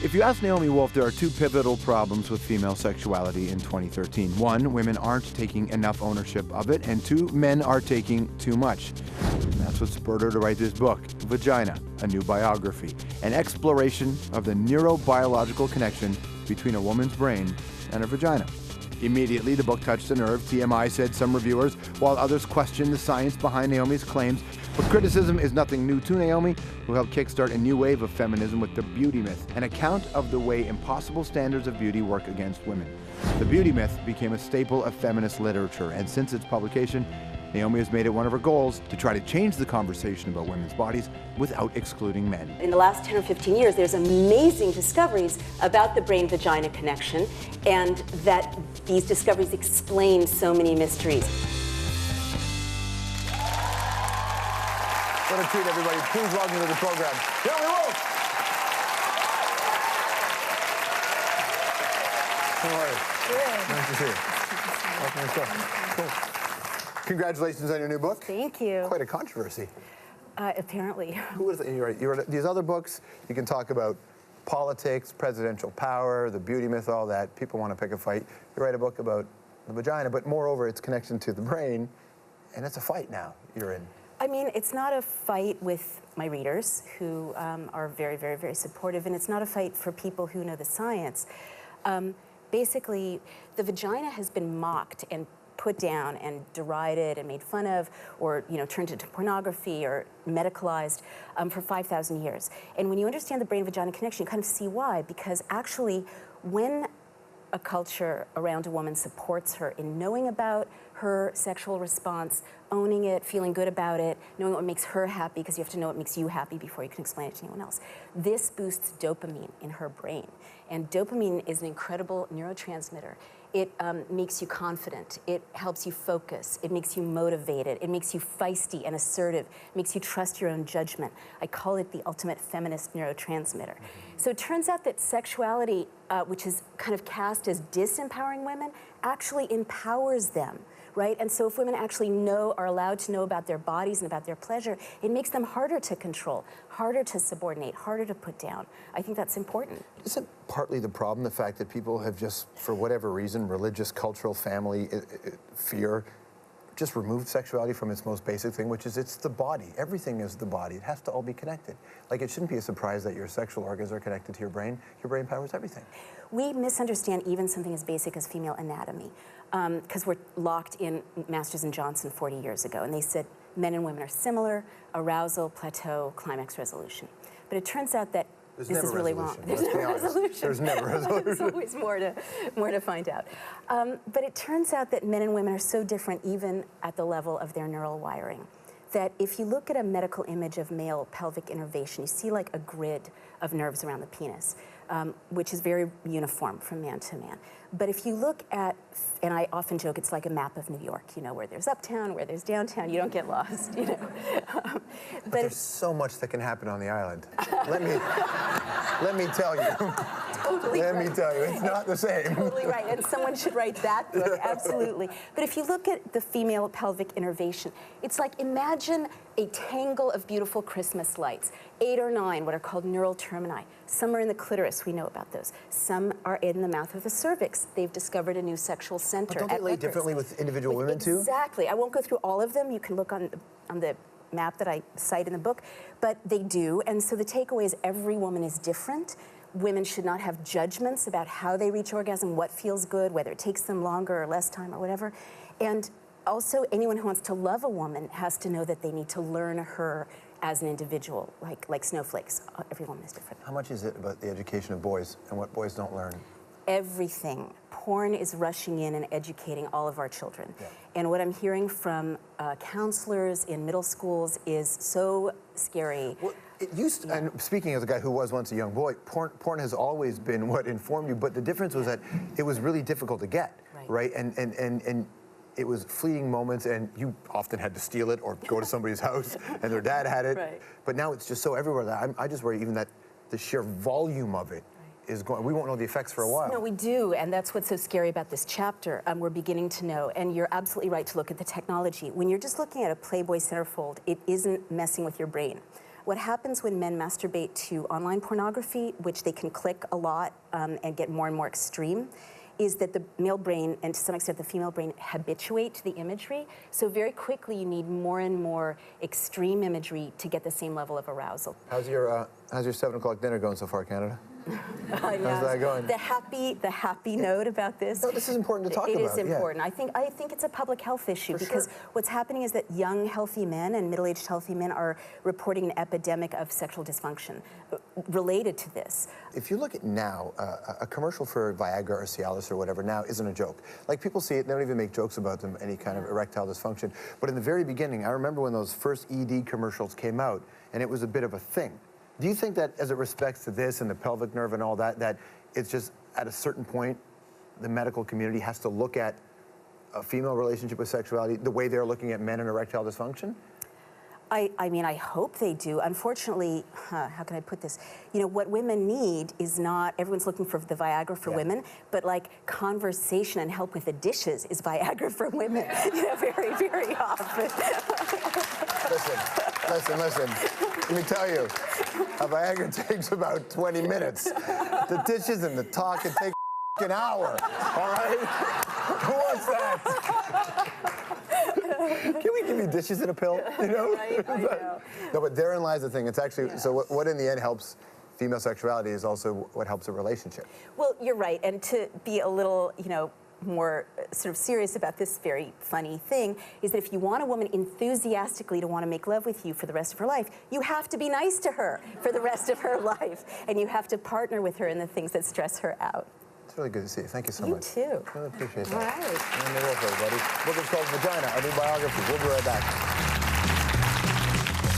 If you ask Naomi Wolf, there are two pivotal problems with female sexuality in 2013. One, women aren't taking enough ownership of it, and two, men are taking too much. And that's what spurred her to write this book, Vagina, a new biography, an exploration of the neurobiological connection between a woman's brain and her vagina. Immediately, the book touched a nerve, TMI said some reviewers, while others questioned the science behind Naomi's claims. But criticism is nothing new to Naomi, who helped kickstart a new wave of feminism with the beauty myth, an account of the way impossible standards of beauty work against women. The beauty myth became a staple of feminist literature, and since its publication, Naomi has made it one of her goals to try to change the conversation about women's bodies without excluding men. In the last 10 or 15 years, there's amazing discoveries about the brain-vagina connection, and that these discoveries explain so many mysteries. What a treat, everybody. Please welcome to the program, Naomi Wolf. How are you? Good. Nice to see you. Welcome to the show. Cool. Congratulations on your new book. Thank you. Quite a controversy. Apparently. Who is it? You write these other books. You can talk about politics, presidential power, the beauty myth, all that. People want to pick a fight. You write a book about the vagina, but moreover, its connection to the brain, and it's a fight now you're in. I mean, it's not a fight with my readers, who are very, very, very supportive, and it's not a fight for people who know the science. Basically, the vagina has been mocked and put down and derided and made fun of, or turned into pornography or medicalized for 5,000 years. And when you understand the brain-vagina connection, you kind of see why. Because actually, when a culture around a woman supports her in knowing about her sexual response, owning it, feeling good about it, knowing what makes her happy, because you have to know what makes you happy before you can explain it to anyone else. This boosts dopamine in her brain. And dopamine is an incredible neurotransmitter. It makes you confident. It helps you focus. It makes you motivated. It makes you feisty and assertive. It makes you trust your own judgment. I call it the ultimate feminist neurotransmitter. So it turns out that sexuality, which is kind of cast as disempowering women, actually empowers them. Right? And so if women actually are allowed to know about their bodies and about their pleasure, it makes them harder to control, harder to subordinate, harder to put down. I think that's important. Isn't partly the problem the fact that people have just, for whatever reason, religious, cultural, family, fear, just removed sexuality from its most basic thing, which is it's the body. Everything is the body. It has to all be connected. Like, it shouldn't be a surprise that your sexual organs are connected to your brain. Your brain powers everything. We misunderstand even something as basic as female anatomy, because we're locked in Masters and Johnson 40 years ago, and they said men and women are similar, arousal, plateau, climax, resolution. But it turns out that this is really wrong. There's never resolution. There's never resolution. There's always more to find out. But it turns out that men and women are so different even at the level of their neural wiring, that if you look at a medical image of male pelvic innervation, you see like a grid of nerves around the penis, which is very uniform from man to man. But if you look at, and I often joke, it's like a map of New York, where there's uptown, where there's downtown, you don't get lost, But there's so much that can happen on the island. Let me tell you. Totally Let right. me tell you, it's not the same. Totally right, and someone should write that book, absolutely. But if you look at the female pelvic innervation, it's like, imagine a tangle of beautiful Christmas lights, 8 or 9, what are called neural termini. Some are in the clitoris, we know about those. Some are in the mouth of the cervix. They've discovered a new sexual center. But don't they lay differently with individual women too? Exactly. I won't go through all of them. You can look on the map that I cite in the book, but they do. And so the takeaway is every woman is different. Women should not have judgments about how they reach orgasm, what feels good, whether it takes them longer or less time or whatever. And also, anyone who wants to love a woman has to know that they need to learn her as an individual, like snowflakes. Every woman is different. How much is it about the education of boys and what boys don't learn? Everything. Porn is rushing in and educating all of our children. Yeah. And what I'm hearing from counselors in middle schools is so scary. Well, it used to, and speaking as a guy who was once a young boy, porn has always been what informed you, but the difference was that it was really difficult to get, right? And it was fleeting moments, and you often had to steal it or go to somebody's house, and their dad had it. Right. But now it's just so everywhere that I just worry even that the sheer volume of it is going, we won't know the effects for a while. No, we do, and that's what's so scary about this chapter. We're beginning to know, and you're absolutely right to look at the technology. When you're just looking at a Playboy centerfold, it isn't messing with your brain. what happens when men masturbate to online pornography, which they can click a lot and get more and more extreme, is that the male brain, and to some extent the female brain, habituate to the imagery. So very quickly you need more and more extreme imagery to get the same level of arousal. How's your 7 o'clock dinner going so far, Canada? How's that going? The happy note about this. No, this is important to talk about. It is important. Yeah. I think it's a public health issue because sure. what's happening is that young, healthy men and middle-aged healthy men are reporting an epidemic of sexual dysfunction related to this. If you look at now, a commercial for Viagra or Cialis or whatever now isn't a joke. Like, people see it, they don't even make jokes about them, any kind of erectile dysfunction. But in the very beginning, I remember when those first ED commercials came out, and it was a bit of a thing. Do you think that as it respects to this and the pelvic nerve and all that, that it's just at a certain point, the medical community has to look at a female relationship with sexuality the way they're looking at men and erectile dysfunction? I mean, I hope they do. Unfortunately, how can I put this? You know, what women need is not, everyone's looking for the Viagra for women, but like conversation and help with the dishes is Viagra for women, you know, very, very often. Listen. Let me tell you, a Viagra takes about 20 minutes. The dishes and the talk can take an hour, all right? Who wants that? Can we give you dishes and a pill, you know? Right, I know. No, but therein lies the thing. It's actually, so what in the end helps female sexuality is also what helps a relationship. Well, you're right, and to be a little, you know, more sort of serious about this very funny thing is that if you want a woman enthusiastically to want to make love with you for the rest of her life, you have to be nice to her for the rest of her life, and you have to partner with her in the things that stress her out. It's really good to see you. Thank you so much. You too. Really appreciate that. All right. Naomi Wolf, everybody. Book is called Vagina, a new biography. We'll be right back.